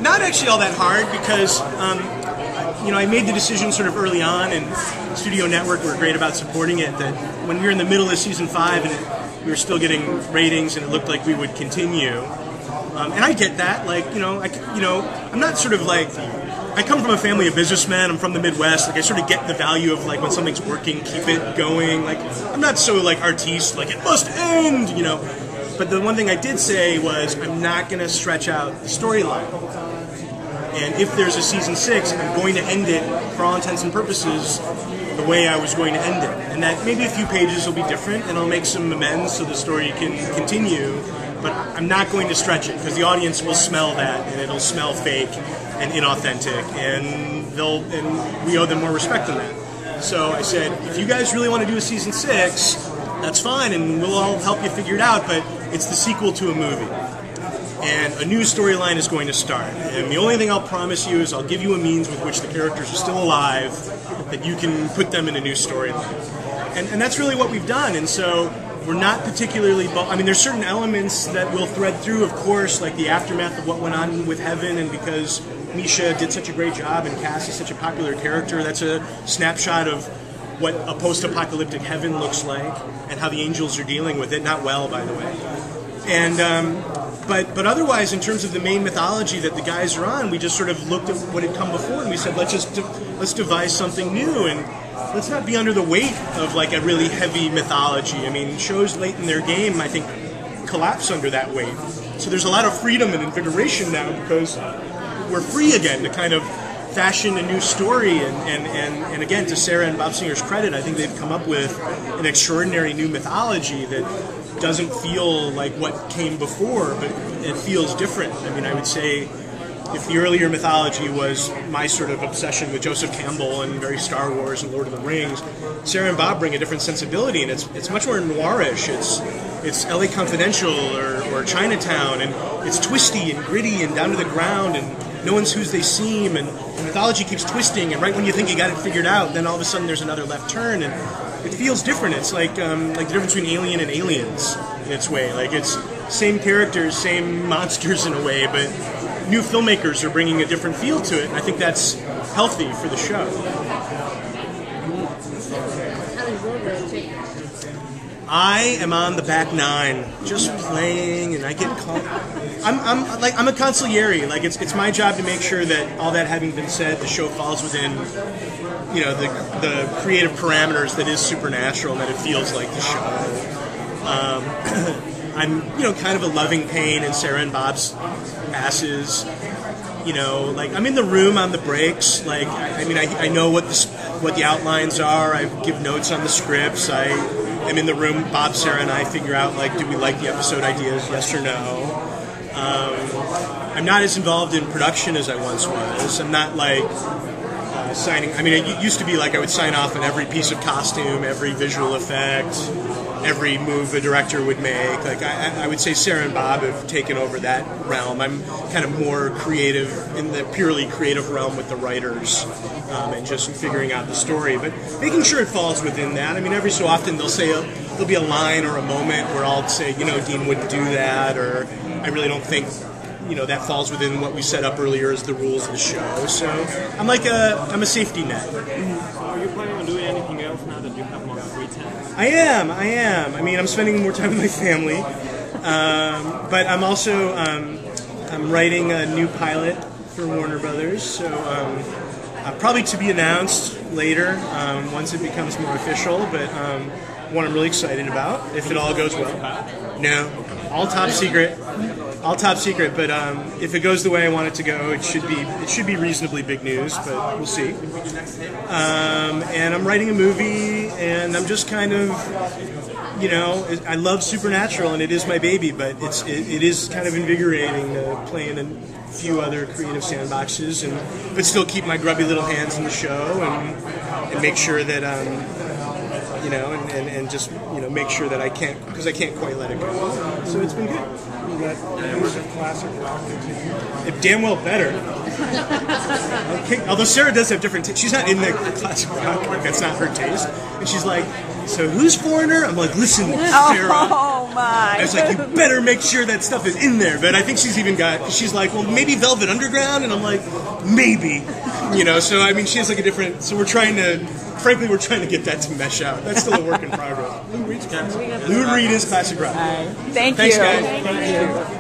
Not actually all that hard because, I made the decision sort of early on, and Studio Network were great about supporting it, that when we were in the middle of season 5 and we were still getting ratings and it looked like we would continue. And I get that, I'm not sort of like, I come from a family of businessmen, I'm from the Midwest, I sort of get the value of when something's working, keep it going, I'm not so artiste, it must end, But the one thing I did say was, I'm not going to stretch out the storyline. And if there's a season 6, I'm going to end it, for all intents and purposes, the way I was going to end it. And that maybe a few pages will be different, and I'll make some amends so the story can continue, but I'm not going to stretch it, because the audience will smell that, and it'll smell fake and inauthentic, and we owe them more respect than that. So I said, if you guys really want to do a season 6, that's fine, and we'll all help you figure it out, but it's the sequel to a movie. And a new storyline is going to start. And the only thing I'll promise you is I'll give you a means with which the characters are still alive, that you can put them in a new storyline. And that's really what we've done. And so we're not particularly... there's certain elements that we'll thread through, of course, like the aftermath of what went on with Heaven, and because Misha did such a great job and Cass is such a popular character, that's a snapshot of what a post-apocalyptic heaven looks like and how the angels are dealing with it. Not well, by the way. And... But otherwise, in terms of the main mythology that the guys are on, we just sort of looked at what had come before, and we said, let's devise something new, and let's not be under the weight of a really heavy mythology. Shows late in their game, I think, collapse under that weight. So there's a lot of freedom and invigoration now, because we're free again to kind of fashion a new story, and again, to Sarah and Bob Singer's credit, I think they've come up with an extraordinary new mythology that doesn't feel like what came before, but it feels different. I would say if the earlier mythology was my sort of obsession with Joseph Campbell and very Star Wars and Lord of the Rings, Sarah and Bob bring a different sensibility, and it's much more noirish. It's LA Confidential or Chinatown, and it's twisty and gritty and down to the ground, and no one's who they seem, and the mythology keeps twisting, and right when you think you got it figured out, then all of a sudden there's another left turn, and it feels different. It's like the difference between Alien and Aliens in its way. It's same characters, same monsters in a way, but new filmmakers are bringing a different feel to it, and I think that's healthy for the show. I am on the back nine, just playing, and I get caught. I'm a consigliere. It's my job to make sure that, all that having been said, the show falls within the creative parameters that is Supernatural, and that it feels like the show. I'm kind of a loving pain in Sarah and Bob's asses. I'm in the room on the breaks. I know what the outlines are. I give notes on the scripts. I'm in the room. Bob, Sarah, and I figure out do we like the episode ideas, yes or no. I'm not as involved in production as I once was. I'm not signing. It used to be I would sign off on every piece of costume, every visual effect, every move a director would make. I would say Sarah and Bob have taken over that realm. I'm kind of more creative in the purely creative realm with the writers, and just figuring out the story, but making sure it falls within that. Every so often there'll be a line or a moment where I'll say, Dean wouldn't do that, or I really don't think that falls within what we set up earlier as the rules of the show. So I'm a safety net. Are you planning on doing anything else now that you have more free time? I am. I'm spending more time with my family, but I'm also I'm writing a new pilot for Warner Brothers. So probably to be announced later once it becomes more official. But one I'm really excited about if it all goes well. No, all top secret. All top secret, but if it goes the way I want it to go, it should be reasonably big news, but we'll see. And I'm writing a movie, and I'm just kind of, I love Supernatural, and it is my baby, but it is kind of invigorating to play in a few other creative sandboxes, but still keep my grubby little hands in the show, and make sure that you know, and just, you know, make sure that I can't, because I can't quite let it go. So it's been good. Will that music classic rock continue? If damn well better. Okay. Although Sarah does have different tastes. She's not in the classic rock. Like, that's not her taste. And she's like, so who's Foreigner? I'm like, listen, Sarah. Oh my! I was like, you better make sure that stuff is in there. But I think she's even got. She's like, well, maybe Velvet Underground, and I'm like, maybe, you know. So I mean, she has like a different. So we're trying to. Frankly, we're trying to get that to mesh out. That's still a work in progress. Lou Reed is classic rock. Thank Thanks, you. guys. Thank you.